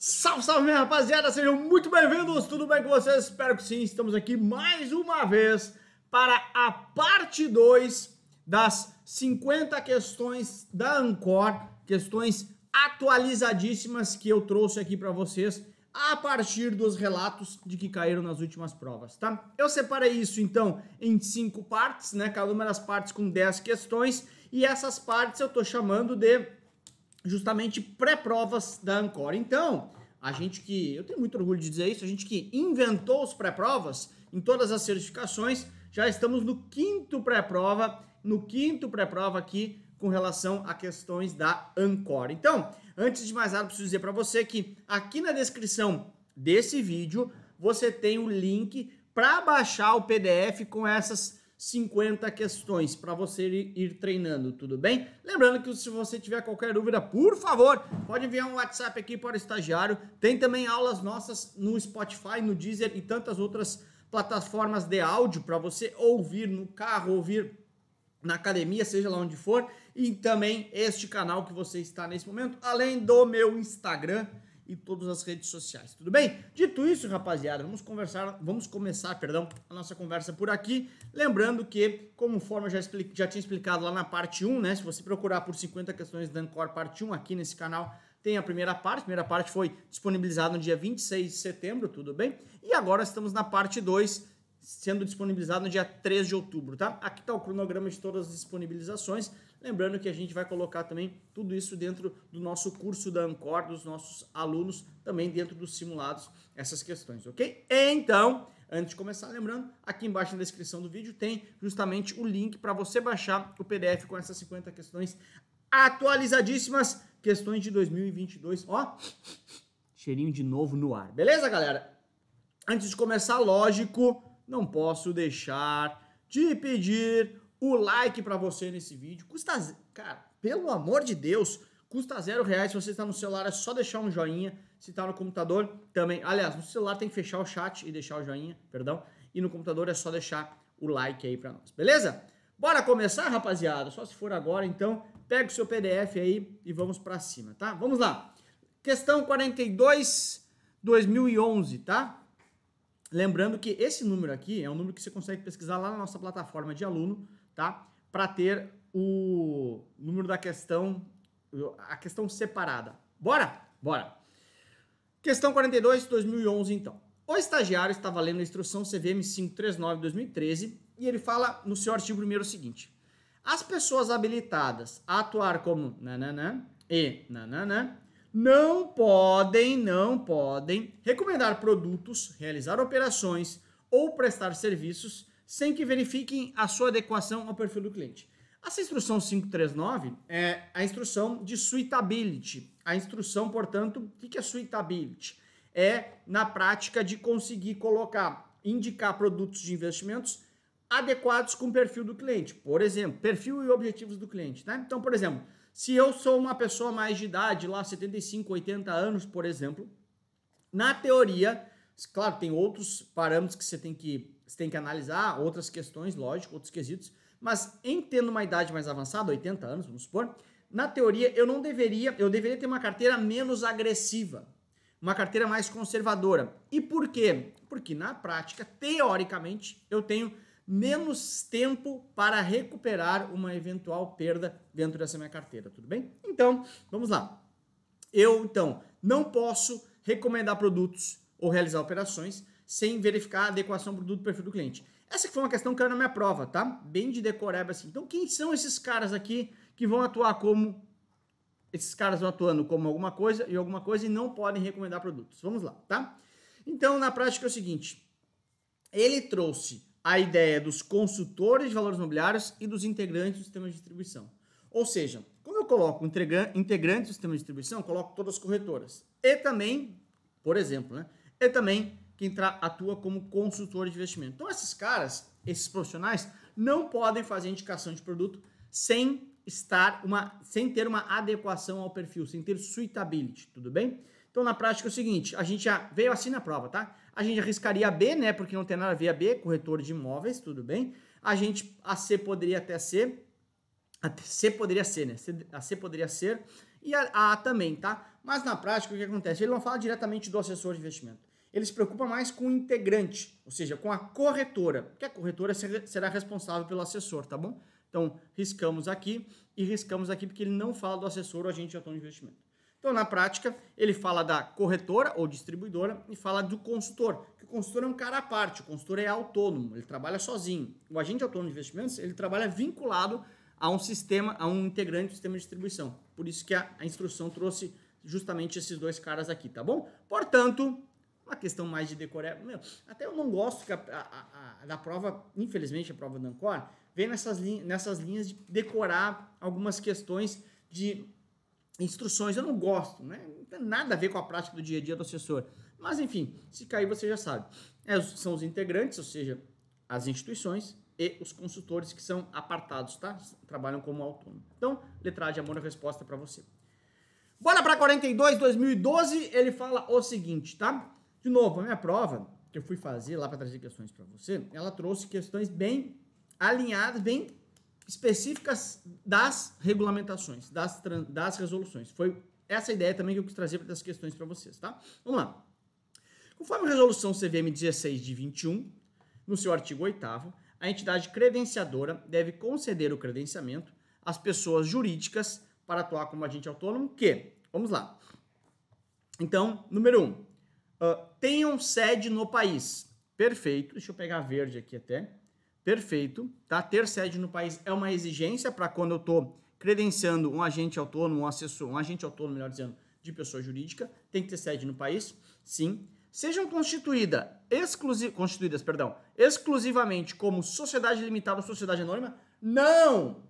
Salve, salve, minha rapaziada, sejam muito bem-vindos, tudo bem com vocês? Espero que sim, estamos aqui mais uma vez para a parte 2 das 50 questões da Ancor, questões atualizadíssimas que eu trouxe aqui para vocês a partir dos relatos de que caíram nas últimas provas, tá? Eu separei isso, então, em 5 partes, né? Cada uma das partes com 10 questões, e essas partes eu tô chamando de justamente pré-provas da Ancor. Então, eu tenho muito orgulho de dizer isso, a gente que inventou os pré-provas em todas as certificações, já estamos no quinto pré-prova aqui com relação a questões da Ancor. Então, antes de mais nada, preciso dizer para você que aqui na descrição desse vídeo, você tem o link para baixar o PDF com essas 50 questões para você ir treinando, tudo bem? Lembrando que se você tiver qualquer dúvida, por favor, pode enviar um WhatsApp aqui para o estagiário. Tem também aulas nossas no Spotify, no Deezer e tantas outras plataformas de áudio para você ouvir no carro, ouvir na academia, seja lá onde for. E também este canal que você está nesse momento, além do meu Instagram e todas as redes sociais, tudo bem? Dito isso, rapaziada, vamos começar a nossa conversa por aqui, lembrando que, conforme eu já tinha explicado lá na parte 1, né, se você procurar por 50 questões da Ancor parte 1 aqui nesse canal, tem a primeira parte foi disponibilizada no dia 26 de setembro, tudo bem? E agora estamos na parte 2, sendo disponibilizado no dia 3 de outubro, tá? Aqui está o cronograma de todas as disponibilizações, lembrando que a gente vai colocar também tudo isso dentro do nosso curso da Ancor, dos nossos alunos, também dentro dos simulados, essas questões, ok? Então, antes de começar, lembrando, aqui embaixo na descrição do vídeo tem justamente o link para você baixar o PDF com essas 50 questões atualizadíssimas, questões de 2022, ó, cheirinho de novo no ar, beleza, galera? Antes de começar, lógico, não posso deixar de pedir o like para você nesse vídeo. Cara, pelo amor de Deus, custa R$0. Se você está no celular, é só deixar um joinha. Se está no computador, também. Aliás, no celular tem que fechar o chat e deixar o joinha, perdão. E no computador é só deixar o like aí para nós, beleza? Bora começar, rapaziada? Só se for agora, então, pega o seu PDF aí e vamos para cima, tá? Vamos lá. Questão 42, 2011, tá? Lembrando que esse número aqui é um número que você consegue pesquisar lá na nossa plataforma de aluno, tá? Para ter o número da questão, a questão separada. Bora? Bora! Questão 42, 2011, então. O estagiário estava lendo a instrução CVM 539/2013 e ele fala no seu artigo 1º o seguinte: as pessoas habilitadas a atuar como nananã e nananã não podem recomendar produtos, realizar operações ou prestar serviços sem que verifiquem a sua adequação ao perfil do cliente. Essa instrução 539 é a instrução de suitability. A instrução, portanto, o que é suitability? É, na prática, de conseguir indicar produtos de investimentos adequados com o perfil do cliente. Por exemplo, perfil e objetivos do cliente, né? Então, por exemplo, se eu sou uma pessoa mais de idade, lá 75, 80 anos, por exemplo, na teoria, claro, tem outros parâmetros que você tem que analisar, outras questões, lógico, outros quesitos, mas em tendo uma idade mais avançada, 80 anos, vamos supor, na teoria eu deveria ter uma carteira menos agressiva, uma carteira mais conservadora. E por quê? Porque na prática, teoricamente, eu tenho menos tempo para recuperar uma eventual perda dentro dessa minha carteira, tudo bem? Então, vamos lá. Eu, então, não posso recomendar produtos ou realizar operações sem verificar a adequação do produto do perfil do cliente. Essa que foi uma questão que caiu na minha prova, tá? Bem de decoreba assim. Então, quem são esses caras aqui que vão atuar como... Esses caras vão atuando como alguma coisa e não podem recomendar produtos. Vamos lá, tá? Então, na prática é o seguinte. Ele trouxe a ideia dos consultores de valores imobiliários e dos integrantes do sistema de distribuição. Ou seja, quando eu coloco integrantes do sistema de distribuição, eu coloco todas as corretoras. E também, por exemplo, né? E também quem atua como consultor de investimento. Então, esses caras, esses profissionais, não podem fazer indicação de produto sem ter uma adequação ao perfil, sem ter suitability, tudo bem? Então, na prática é o seguinte, a gente já veio assim na prova, tá? A gente arriscaria a B, né? Porque não tem nada a ver a B, corretor de imóveis, tudo bem? A C poderia até ser, a C poderia ser, né? A C poderia ser, e a também, tá? Mas na prática, o que acontece? Ele não fala diretamente do assessor de investimento. Ele se preocupa mais com o integrante, ou seja, com a corretora, porque a corretora será responsável pelo assessor, tá bom? Então, riscamos aqui e riscamos aqui porque ele não fala do assessor ou agente autônomo de investimento. Então, na prática, ele fala da corretora ou distribuidora e fala do consultor, que o consultor é um cara à parte, o consultor é autônomo, ele trabalha sozinho. O agente autônomo de investimentos, ele trabalha vinculado a um sistema, a um integrante do sistema de distribuição. Por isso que a instrução trouxe justamente esses dois caras aqui, tá bom? Portanto, uma questão mais de decorar. Até eu não gosto que da prova, infelizmente a prova da Ancor, vem nessas linhas de decorar algumas questões de instruções. Eu não gosto, né? Não tem nada a ver com a prática do dia a dia do assessor. Mas enfim, se cair você já sabe. São os integrantes, ou seja, as instituições e os consultores que são apartados, tá? Trabalham como autônomo. Então, letra A de amor, a resposta para você. Bora para 42, 2012, ele fala o seguinte, tá? De novo, a minha prova, que eu fui fazer lá para trazer questões para você, ela trouxe questões bem alinhadas, bem específicas das regulamentações, das resoluções. Foi essa a ideia também que eu quis trazer para essas questões para vocês, tá? Vamos lá. Conforme a resolução CVM 16 de 21, no seu artigo 8º, a entidade credenciadora deve conceder o credenciamento às pessoas jurídicas para atuar como agente autônomo que, vamos lá. Então, número 1, tenham sede no país. Perfeito. Deixa eu pegar verde aqui até. Perfeito. Tá? Ter sede no país é uma exigência para quando eu estou credenciando um agente autônomo, um assessor, um agente autônomo, melhor dizendo, de pessoa jurídica. Tem que ter sede no país? Sim. Sejam constituídas exclusivamente como sociedade limitada ou sociedade anônima? Não!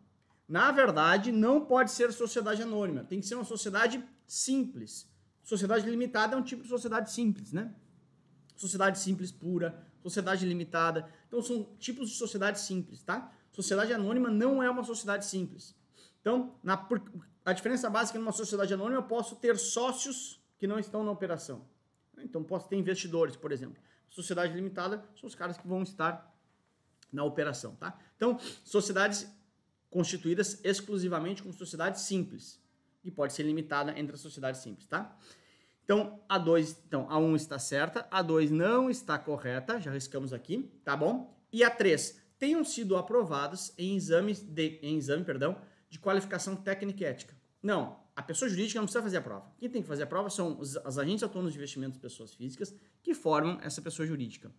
Na verdade, não pode ser sociedade anônima. Tem que ser uma sociedade simples. Sociedade limitada é um tipo de sociedade simples, né? Sociedade simples pura, sociedade limitada. Então, são tipos de sociedade simples, tá? Sociedade anônima não é uma sociedade simples. Então, a diferença básica numa sociedade anônima, eu posso ter sócios que não estão na operação. Então, posso ter investidores, por exemplo. Sociedade limitada são os caras que vão estar na operação, tá? Então, sociedades constituídas exclusivamente como sociedade simples. E pode ser limitada entre as sociedades simples, tá? Então, a 1 está certa, a 2 não está correta, já riscamos aqui, tá bom? E a 3, tenham sido aprovadas em exame de qualificação técnica e ética. Não, a pessoa jurídica não precisa fazer a prova. Quem tem que fazer a prova são os agentes autônomos de investimentos de pessoas físicas que formam essa pessoa jurídica.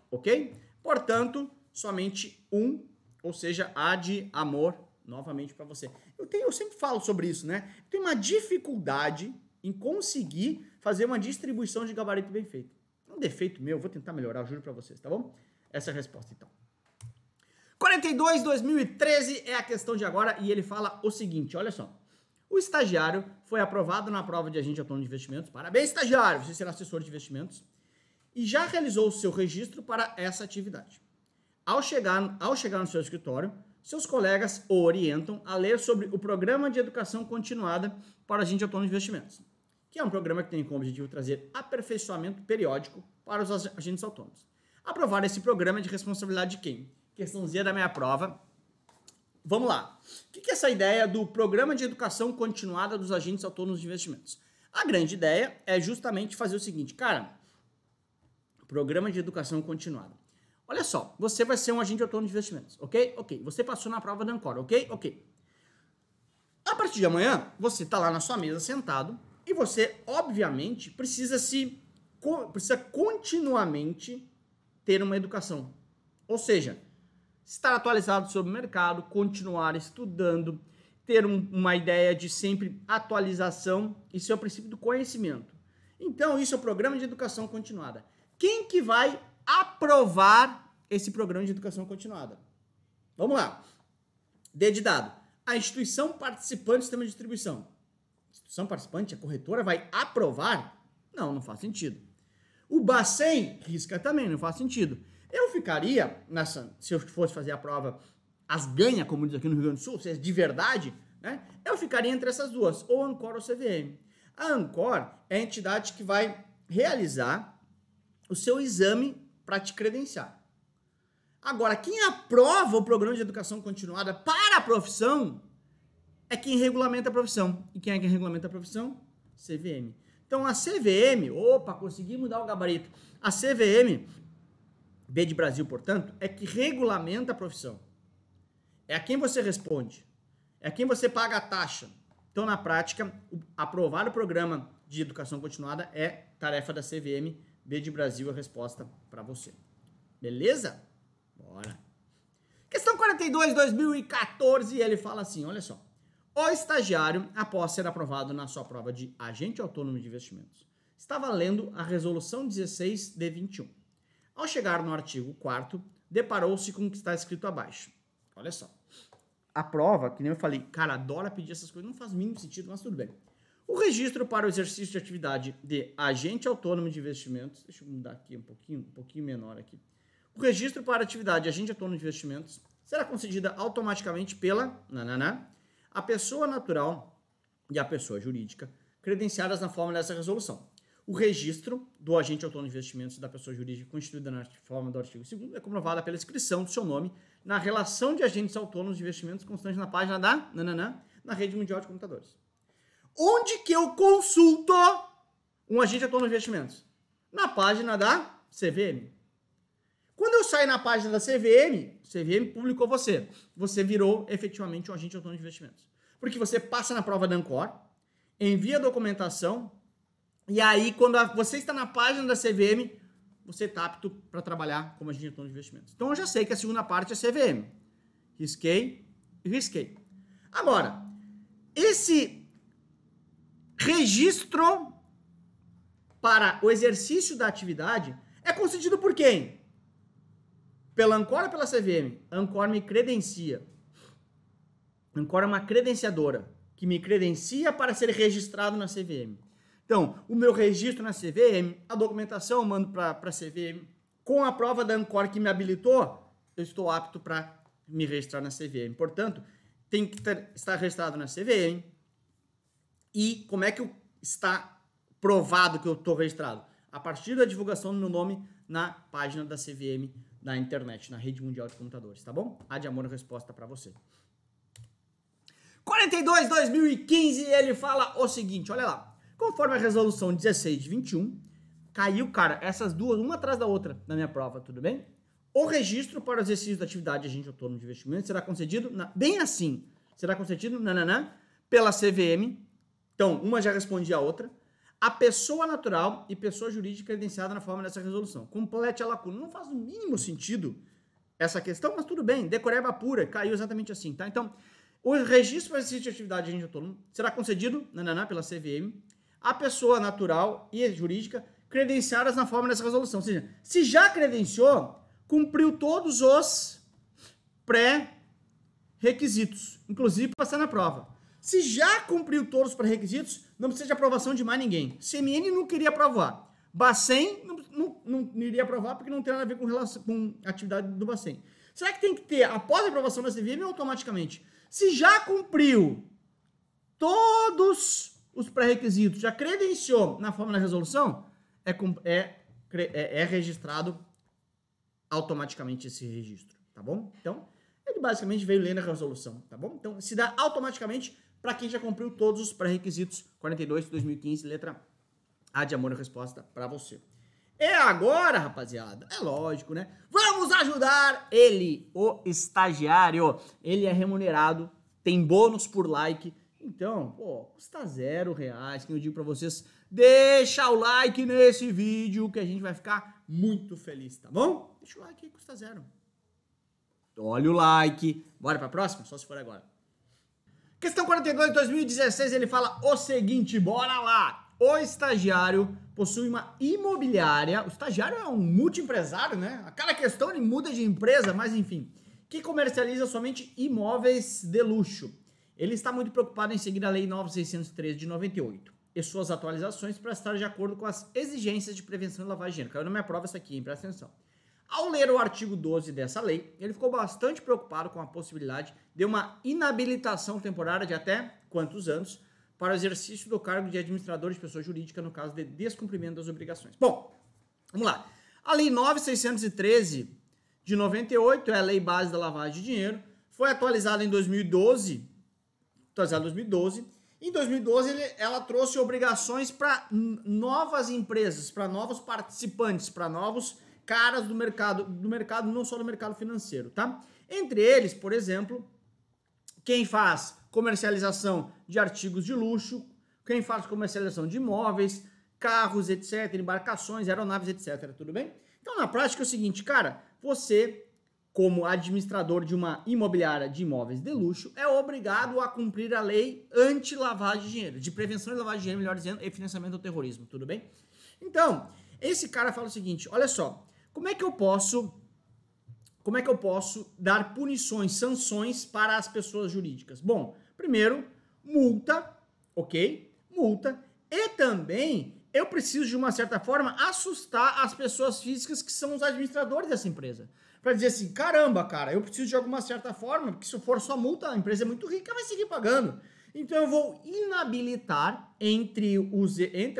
Ok? Portanto, somente 1, ou seja, A de amor, novamente para você. Eu sempre falo sobre isso, né? Eu tenho uma dificuldade em conseguir fazer uma distribuição de gabarito bem feita. É um defeito meu, vou tentar melhorar, juro para vocês, tá bom? Essa é a resposta, então. 42, 2013 é a questão de agora e ele fala o seguinte, olha só. O estagiário foi aprovado na prova de agente autônomo de investimentos. Parabéns, estagiário! Você será assessor de investimentos. E já realizou o seu registro para essa atividade. Ao chegar no seu escritório, seus colegas o orientam a ler sobre o Programa de Educação Continuada para Agente Autônomo de Investimentos, que é um programa que tem como objetivo trazer aperfeiçoamento periódico para os agentes autônomos. Aprovar esse programa é de responsabilidade de quem? Questãozinha da minha prova. Vamos lá. O que é essa ideia do Programa de Educação Continuada dos Agentes Autônomos de Investimentos? A grande ideia é justamente fazer o seguinte, cara, Programa de Educação Continuada. Olha só, você vai ser um agente autônomo de investimentos, ok? Ok. Você passou na prova da Ancor, ok? Ok. A partir de amanhã, você está lá na sua mesa sentado e você, obviamente, precisa continuamente ter uma educação. Ou seja, estar atualizado sobre o mercado, continuar estudando, ter uma ideia de sempre atualização, isso é o princípio do conhecimento. Então, isso é o Programa de Educação Continuada. Quem que vai aprovar esse Programa de Educação Continuada? Vamos lá. D de dado. A instituição participante do sistema de distribuição. A instituição participante, a corretora, vai aprovar? Não, não faz sentido. O Bacen risca também, não faz sentido. Eu ficaria, se eu fosse fazer a prova, as ganha, como diz aqui no Rio Grande do Sul, se é de verdade, né? Eu ficaria entre essas duas, ou Ancor ou CVM. A Ancor é a entidade que vai realizar o seu exame para te credenciar. Agora, quem aprova o Programa de Educação Continuada para a profissão é quem regulamenta a profissão. E quem é quem regulamenta a profissão? CVM. Então, a CVM, opa, consegui mudar o gabarito. A CVM, B de Brasil, portanto, é que regulamenta a profissão. É a quem você responde. É a quem você paga a taxa. Então, na prática, aprovar o programa de educação continuada é tarefa da CVM, B de Brasil, a resposta para você. Beleza? Bora. Questão 42, 2014, ele fala assim, olha só. O estagiário, após ser aprovado na sua prova de agente autônomo de investimentos, estava lendo a resolução 16 de 21. Ao chegar no artigo 4º, deparou-se com o que está escrito abaixo. Olha só. A prova, que nem eu falei, cara, adora pedir essas coisas, não faz o mínimo sentido, mas tudo bem. O registro para o exercício de atividade de agente autônomo de investimentos, deixa eu mudar aqui um pouquinho menor aqui. O registro para a atividade de agente autônomo de investimentos será concedida automaticamente pela a pessoa natural e a pessoa jurídica credenciadas na forma dessa resolução. O registro do agente autônomo de investimentos da pessoa jurídica constituída na forma do artigo 2º é comprovada pela inscrição do seu nome na relação de agentes autônomos de investimentos constante na página da na rede mundial de computadores. Onde que eu consulto um agente autônomo de investimentos? Na página da CVM. Quando eu saio na página da CVM publicou você. Você virou efetivamente um agente autônomo de investimentos. Porque você passa na prova da Ancor, envia a documentação, e aí quando você está na página da CVM, você está apto para trabalhar como agente autônomo de investimentos. Então eu já sei que a segunda parte é CVM. Risquei e risquei. Agora, esse registro para o exercício da atividade é concedido por quem? Pela Ancor ou pela CVM? Ancor me credencia. Ancor é uma credenciadora que me credencia para ser registrado na CVM. Então, o meu registro na CVM, a documentação eu mando para a CVM. Com a prova da Ancor que me habilitou, eu estou apto para me registrar na CVM. Portanto, tem que estar registrado na CVM. E como é que está provado que eu estou registrado? A partir da divulgação do meu nome na página da CVM na internet, na rede mundial de computadores, tá bom? A de amor a resposta para você. 42, 2015, ele fala o seguinte, olha lá. Conforme a resolução 16 de 21, caiu, cara, essas duas, uma atrás da outra, na minha prova, tudo bem? O registro para o exercício da atividade de agente autônomo de investimento será concedido, bem assim, será concedido, pela CVM. Então, uma já respondia a outra. A pessoa natural e pessoa jurídica credenciada na forma dessa resolução. Complete a lacuna. Não faz o mínimo sentido essa questão, mas tudo bem. Decoreba pura, caiu exatamente assim, tá? Então, o registro para exercício de atividade de agente autônomo será concedido, pela CVM, a pessoa natural e jurídica credenciadas na forma dessa resolução. Ou seja, se já credenciou, cumpriu todos os pré-requisitos, inclusive passar na prova. Se já cumpriu todos os pré-requisitos, não precisa de aprovação de mais ninguém. CMN não queria aprovar. Bacen não iria aprovar porque não tem nada a ver com a atividade do Bacen. Será que tem que ter, após a aprovação da CVM, automaticamente? Se já cumpriu todos os pré-requisitos, já credenciou na forma da resolução, é registrado automaticamente esse registro, tá bom? Então, ele basicamente veio lendo a resolução, tá bom? Então, se dá automaticamente para quem já cumpriu todos os pré-requisitos. 42 de 2015, letra A de amor, a resposta para você. É agora, rapaziada, é lógico, né? Vamos ajudar ele, o estagiário. Ele é remunerado, tem bônus por like. Então, pô, custa R$0, que eu digo para vocês, deixa o like nesse vídeo que a gente vai ficar muito feliz, tá bom? Deixa o like aí, custa 0. Olha o like. Bora para a próxima? Só se for agora. Questão 42 de 2016, ele fala o seguinte, bora lá. O estagiário possui uma imobiliária, o estagiário é um multiempresário, né? Aquela questão ele muda de empresa, mas enfim, que comercializa somente imóveis de luxo. Ele está muito preocupado em seguir a Lei 9.613 de 98 e suas atualizações para estar de acordo com as exigências de prevenção de lavagem de dinheiro. Caiu na minha prova essa aqui, hein? Presta atenção. Ao ler o artigo 12 dessa lei, ele ficou bastante preocupado com a possibilidade de uma inabilitação temporária de até quantos anos para o exercício do cargo de administrador de pessoa jurídica no caso de descumprimento das obrigações. Bom, vamos lá. A Lei 9.613 de 98 é a lei base da lavagem de dinheiro, foi atualizada em 2012, atualizada em 2012. Em 2012, ela trouxe obrigações para novas empresas, para novos participantes, para novos caras do mercado, não só do mercado financeiro, tá? Entre eles, por exemplo, quem faz comercialização de artigos de luxo, quem faz comercialização de imóveis, carros, etc., embarcações, aeronaves, etc., tudo bem? Então, na prática é o seguinte, cara, você, como administrador de uma imobiliária de imóveis de luxo, é obrigado a cumprir a lei anti-lavagem de dinheiro, de prevenção de lavagem de dinheiro, melhor dizendo, e financiamento do terrorismo, tudo bem? Então, esse cara fala o seguinte, olha só, como é que eu posso dar punições, sanções para as pessoas jurídicas? Bom, primeiro, multa, ok? Multa, e também eu preciso, de uma certa forma, assustar as pessoas físicas que são os administradores dessa empresa. Para dizer assim, caramba, cara, eu preciso de alguma certa forma, porque se for só multa, a empresa é muito rica, vai seguir pagando. Então eu vou inabilitar entre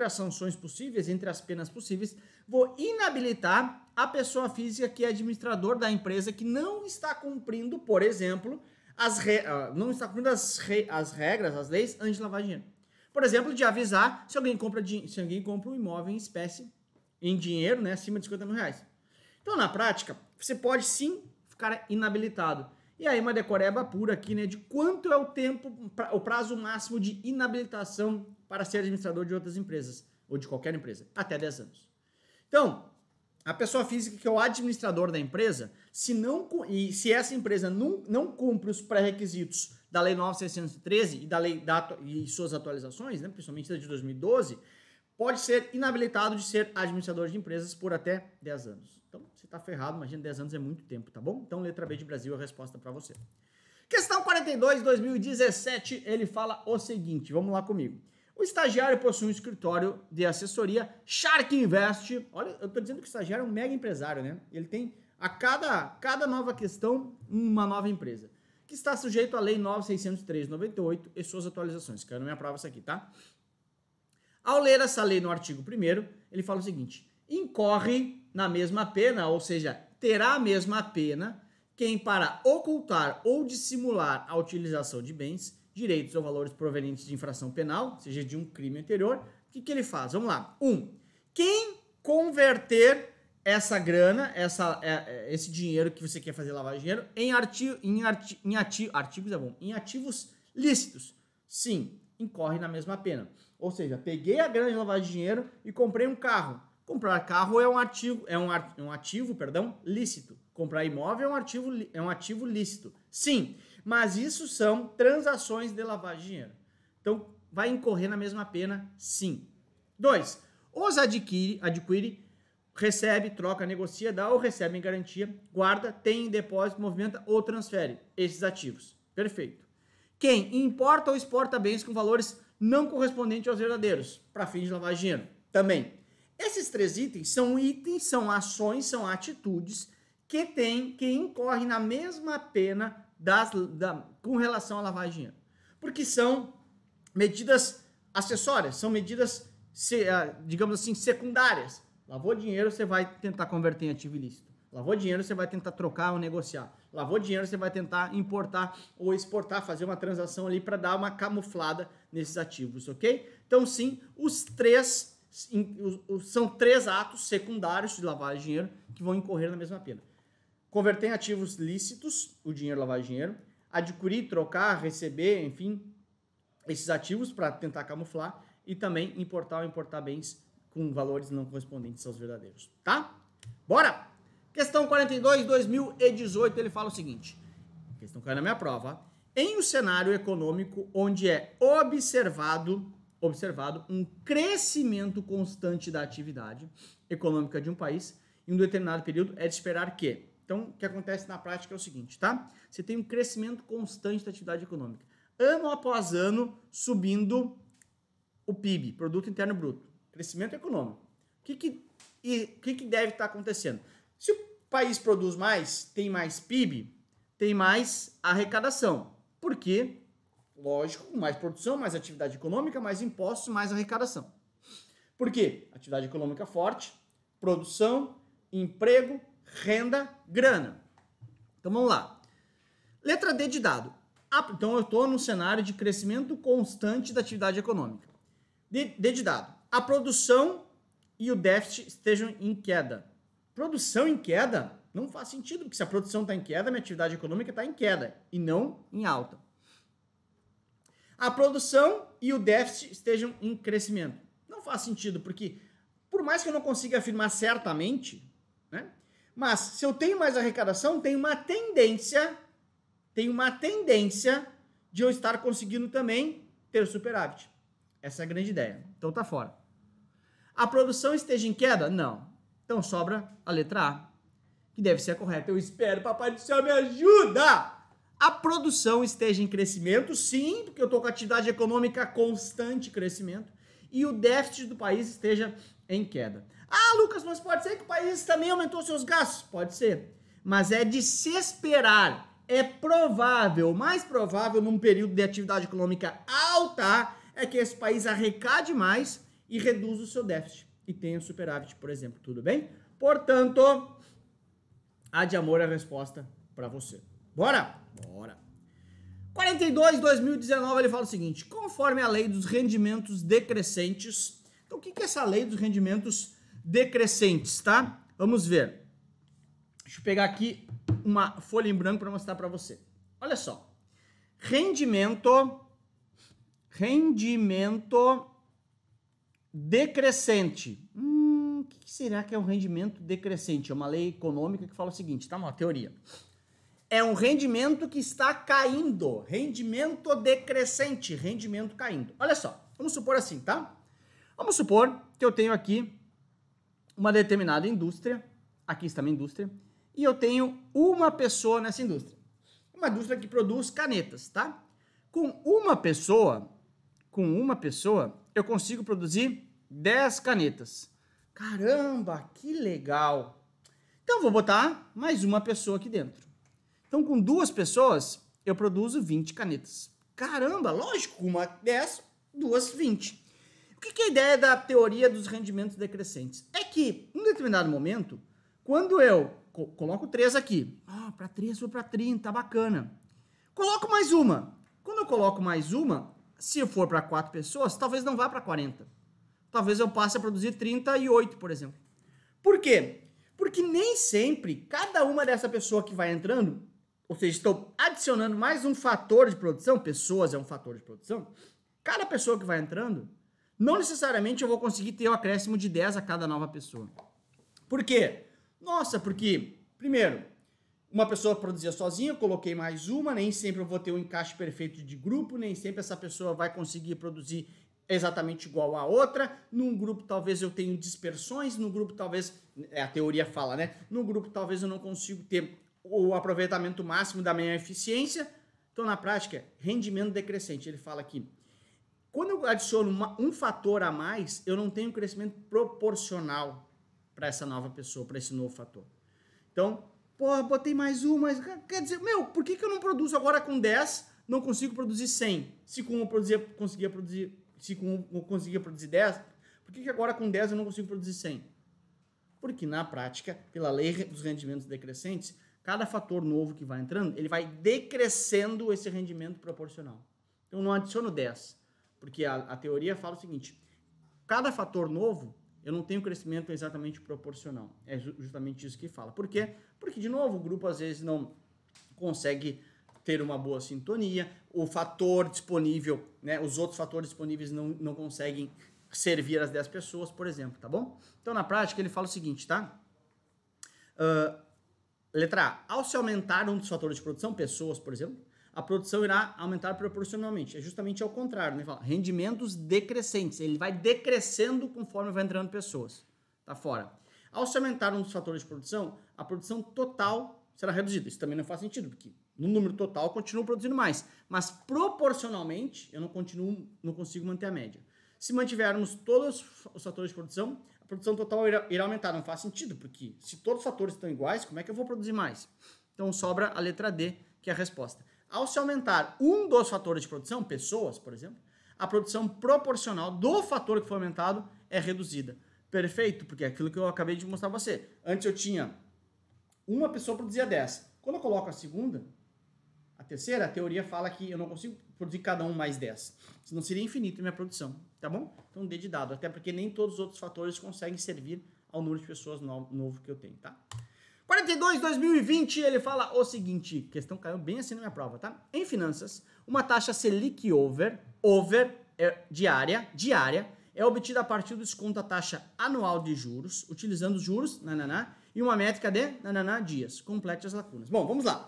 as sanções possíveis, entre as penas possíveis, vou inabilitar a pessoa física que é administrador da empresa que não está cumprindo, por exemplo, as regras, as leis anti-lavagem de dinheiro. Por exemplo, de avisar se alguém compra um imóvel em espécie, em dinheiro, né, acima de 50 mil reais. Então, na prática, você pode sim ficar inabilitado. E aí, uma decoreba pura aqui, né, de quanto é o prazo máximo de inabilitação para ser administrador de outras empresas, ou de qualquer empresa, até 10 anos. Então, a pessoa física que é o administrador da empresa, se essa empresa não cumpre os pré-requisitos da Lei 9.613 e suas atualizações, né, principalmente da de 2012, pode ser inabilitado de ser administrador de empresas por até 10 anos. Então, você está ferrado, imagina, 10 anos é muito tempo, tá bom? Então, letra B de Brasil é a resposta para você. Questão 42, 2017, ele fala o seguinte, vamos lá comigo. O estagiário possui um escritório de assessoria Shark Invest. Olha, eu estou dizendo que o estagiário é um mega empresário, né? Ele tem a cada nova questão uma nova empresa, que está sujeito à Lei 9.603/98 e suas atualizações. Caiu na minha prova isso aqui, tá? Ao ler essa lei no artigo 1º, ele fala o seguinte, incorre na mesma pena, ou seja, terá a mesma pena quem para ocultar ou dissimular a utilização de bens, direitos ou valores provenientes de infração penal, seja de um crime anterior, o que ele faz? Vamos lá. Quem converter essa grana, esse dinheiro que você quer fazer lavagem de dinheiro em ativos lícitos, sim, incorre na mesma pena. Ou seja, peguei a grana de lavagem de dinheiro e comprei um carro. Comprar carro é um ativo lícito. Comprar imóvel é um ativo lícito. Sim, mas isso são transações de lavagem de dinheiro. Então, vai incorrer na mesma pena, sim. 2. Os adquire, recebe, troca, negocia, dá ou recebe em garantia, guarda, tem em depósito, movimenta ou transfere esses ativos. Perfeito. Quem importa ou exporta bens com valores não correspondentes aos verdadeiros, para fins de lavagem de dinheiro. Também. Esses 3 itens, são ações, são atitudes que incorrem na mesma pena com relação à lavagem de dinheiro. Porque são medidas acessórias, são medidas, digamos assim, secundárias. Lavou dinheiro, você vai tentar converter em ativo ilícito. Lavou dinheiro, você vai tentar trocar ou negociar. Lavou dinheiro, você vai tentar importar ou exportar, fazer uma transação ali para dar uma camuflada nesses ativos, ok? Então, sim, são 3 atos secundários de lavagem de dinheiro que vão incorrer na mesma pena. Converter em ativos lícitos, o dinheiro lavagem de dinheiro, adquirir, trocar, receber, enfim, esses ativos para tentar camuflar e também importar ou importar bens com valores não correspondentes aos verdadeiros, tá? Bora! Questão 42, 2018, ele fala o seguinte, questão que caiu na minha prova, em um cenário econômico onde é observado um crescimento constante da atividade econômica de um país, em um determinado período, é de esperar que... Então, o que acontece na prática é o seguinte, tá? Você tem um crescimento constante da atividade econômica. Ano após ano, subindo o PIB, Produto Interno Bruto. Crescimento econômico. O que deve estar acontecendo? Se o país produz mais, tem mais PIB, tem mais arrecadação. Por quê? Lógico, mais produção, mais atividade econômica, mais impostos, mais arrecadação. Por quê? Atividade econômica forte, produção, emprego, renda, grana. Então vamos lá. Letra D de dado. Então, eu estou num cenário de crescimento constante da atividade econômica. De dado, a produção e o déficit estejam em queda. Produção em queda não faz sentido, porque se a produção está em queda, minha atividade econômica está em queda e não em alta. A produção e o déficit estejam em crescimento. Não faz sentido, porque por mais que eu não consiga afirmar certamente, né? Mas se eu tenho mais arrecadação, tem uma tendência de eu estar conseguindo também ter superávit. Essa é a grande ideia. Então tá fora. A produção esteja em queda? Não. Então sobra a letra A, que deve ser a correta. Eu espero, Papai do Céu, me ajuda! A produção esteja em crescimento, sim, porque eu estou com a atividade econômica constante crescimento, e o déficit do país esteja em queda. Ah, Lucas, mas pode ser que o país também aumentou seus gastos? Pode ser, mas é de se esperar. É provável, mais provável num período de atividade econômica alta, é que esse país arrecade mais e reduza o seu déficit e tenha superávit, por exemplo. Tudo bem? Portanto, a de amor é a resposta para você. Bora? Bora. 42, 2019, ele fala o seguinte: conforme a lei dos rendimentos decrescentes. Então, o que é essa lei dos rendimentos decrescentes, tá? Vamos ver. Deixa eu pegar aqui uma folha em branco para mostrar para você. Olha só. Rendimento decrescente. O que será que é um rendimento decrescente? É uma lei econômica que fala o seguinte, tá? Uma teoria. É um rendimento que está caindo. Rendimento decrescente. Rendimento caindo. Olha só. Vamos supor assim, tá? Vamos supor que eu tenho aqui uma determinada indústria. Aqui está a minha indústria. E eu tenho uma pessoa nessa indústria. Uma indústria que produz canetas, tá? Com uma pessoa, eu consigo produzir 10 canetas. Caramba, que legal! Então, eu vou botar mais uma pessoa aqui dentro. Então, com 2 pessoas, eu produzo 20 canetas. Caramba, lógico, uma 10, 2, 20. O que é a ideia da teoria dos rendimentos decrescentes? É que, em um determinado momento, quando eu coloco 3 aqui, para 3 foi para 30, bacana. Coloco mais uma. Quando eu coloco mais uma, se eu for para 4 pessoas, talvez não vá para 40. Talvez eu passe a produzir 38, por exemplo. Por quê? Porque nem sempre cada uma dessa pessoa que vai entrando, ou seja, estou adicionando mais um fator de produção, pessoas é um fator de produção, cada pessoa que vai entrando, não necessariamente eu vou conseguir ter o acréscimo de 10 a cada nova pessoa. Por quê? Nossa, porque, primeiro, uma pessoa produzia sozinha, eu coloquei mais uma, nem sempre eu vou ter um encaixe perfeito de grupo, nem sempre essa pessoa vai conseguir produzir exatamente igual a outra. Num grupo talvez eu tenha dispersões, no grupo talvez, a teoria fala, né? No grupo talvez eu não consiga ter o aproveitamento máximo da minha eficiência. Então, na prática, rendimento decrescente. Ele fala aqui, quando eu adiciono um fator a mais, eu não tenho crescimento proporcional para essa nova pessoa, para esse novo fator. Então, botei mais um, mas quer dizer, por que eu não produzo agora com 10, não consigo produzir 100? Se com um eu conseguia produzir 10, por que agora com 10 eu não consigo produzir 100? Porque na prática, pela lei dos rendimentos decrescentes, cada fator novo que vai entrando, ele vai decrescendo esse rendimento proporcional. Então, eu não adiciono 10, porque a teoria fala o seguinte, cada fator novo, eu não tenho crescimento exatamente proporcional. É justamente isso que fala. Por quê? Porque, de novo, o grupo às vezes não consegue ter uma boa sintonia, o fator disponível, né, os outros fatores disponíveis não conseguem servir as 10 pessoas, por exemplo, tá bom? Então, na prática, ele fala o seguinte, tá? Letra A. Ao se aumentar um dos fatores de produção, pessoas, por exemplo, a produção irá aumentar proporcionalmente. É justamente ao contrário, né? Fala, rendimentos decrescentes. Ele vai decrescendo conforme vai entrando pessoas. Tá fora. Ao se aumentar um dos fatores de produção, a produção total será reduzida. Isso também não faz sentido, porque no número total eu continuo produzindo mais. Mas proporcionalmente eu não consigo manter a média. Se mantivermos todos os fatores de produção, a produção total irá aumentar. Não faz sentido, porque se todos os fatores estão iguais, como é que eu vou produzir mais? Então sobra a letra D, que é a resposta. Ao se aumentar um dos fatores de produção, pessoas, por exemplo, a produção proporcional do fator que foi aumentado é reduzida. Perfeito? Porque é aquilo que eu acabei de mostrar para você. Antes eu tinha uma pessoa produzia 10. Quando eu coloco a segunda, terceira, a teoria fala que eu não consigo produzir cada um mais 10. Senão seria infinito a minha produção, tá bom? Então D de dado, até porque nem todos os outros fatores conseguem servir ao número de pessoas novo que eu tenho, tá? 42, 2020, ele fala o seguinte, questão caiu bem assim na minha prova, tá? Em finanças, uma taxa Selic diária, é obtida a partir do desconto da taxa anual de juros, utilizando os juros, e uma métrica de, dias. Complete as lacunas. Bom, vamos lá.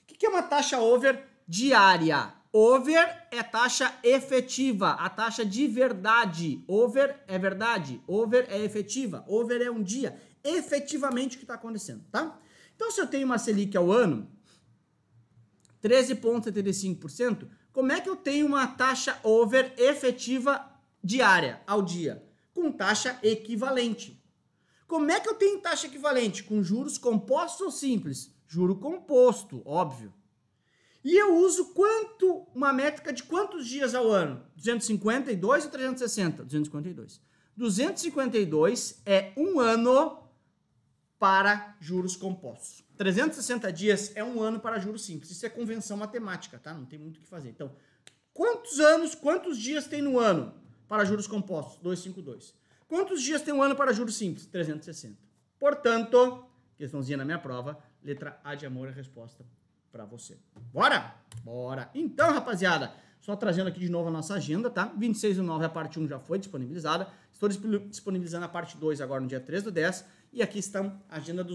O que é uma taxa over diária? Over é taxa efetiva, a taxa de verdade. Over é verdade, over é efetiva, over é um dia. Efetivamente o que está acontecendo, tá? Então, se eu tenho uma Selic ao ano, 13,75%, como é que eu tenho uma taxa over efetiva diária, ao dia? Com taxa equivalente. Como é que eu tenho taxa equivalente? Com juros compostos ou simples? Juro composto, óbvio. E eu uso uma métrica de quantos dias ao ano? 252 ou 360? 252. 252 é um ano para juros compostos. 360 dias é um ano para juros simples. Isso é convenção matemática, tá? Não tem muito o que fazer. Então, quantos dias tem no ano para juros compostos? 252. Quantos dias tem um ano para juros simples? 360. Portanto, questãozinha na minha prova, letra A de amor é a resposta para você. Bora? Bora! Então, rapaziada, só trazendo aqui de novo a nossa agenda, tá? 26/9 a parte 1 já foi disponibilizada. Estou disponibilizando a parte 2 agora no dia 3/10. E aqui estão a agenda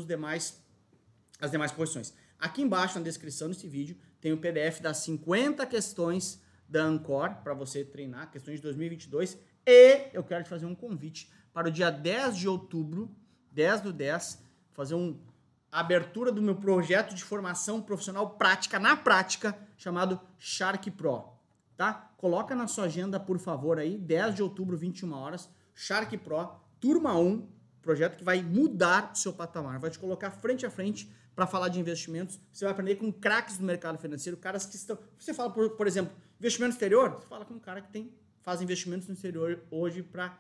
as demais posições. Aqui embaixo, na descrição desse vídeo, tem o PDF das 50 questões da Ancor para você treinar, questões de 2022. E eu quero te fazer um convite para o dia 10 de outubro, 10/10, fazer uma abertura do meu projeto de formação profissional prática, na prática, chamado Shark Pro, tá? Coloca na sua agenda, por favor, aí, 10 de outubro, 21 horas, Shark Pro, turma 1, projeto que vai mudar o seu patamar, vai te colocar frente a frente para falar de investimentos. Você vai aprender com craques do mercado financeiro, caras que estão... Você fala, por exemplo, investimento exterior, você fala com um cara que faz investimentos no exterior hoje para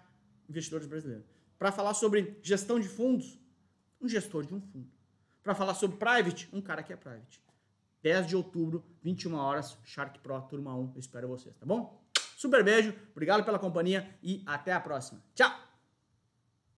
investidores brasileiros. Para falar sobre gestão de fundos, um gestor de um fundo. Para falar sobre private, um cara que é private. 10 de outubro, 21 horas, Shark Pro, turma 1. Eu espero vocês, tá bom? Super beijo, obrigado pela companhia e até a próxima. Tchau!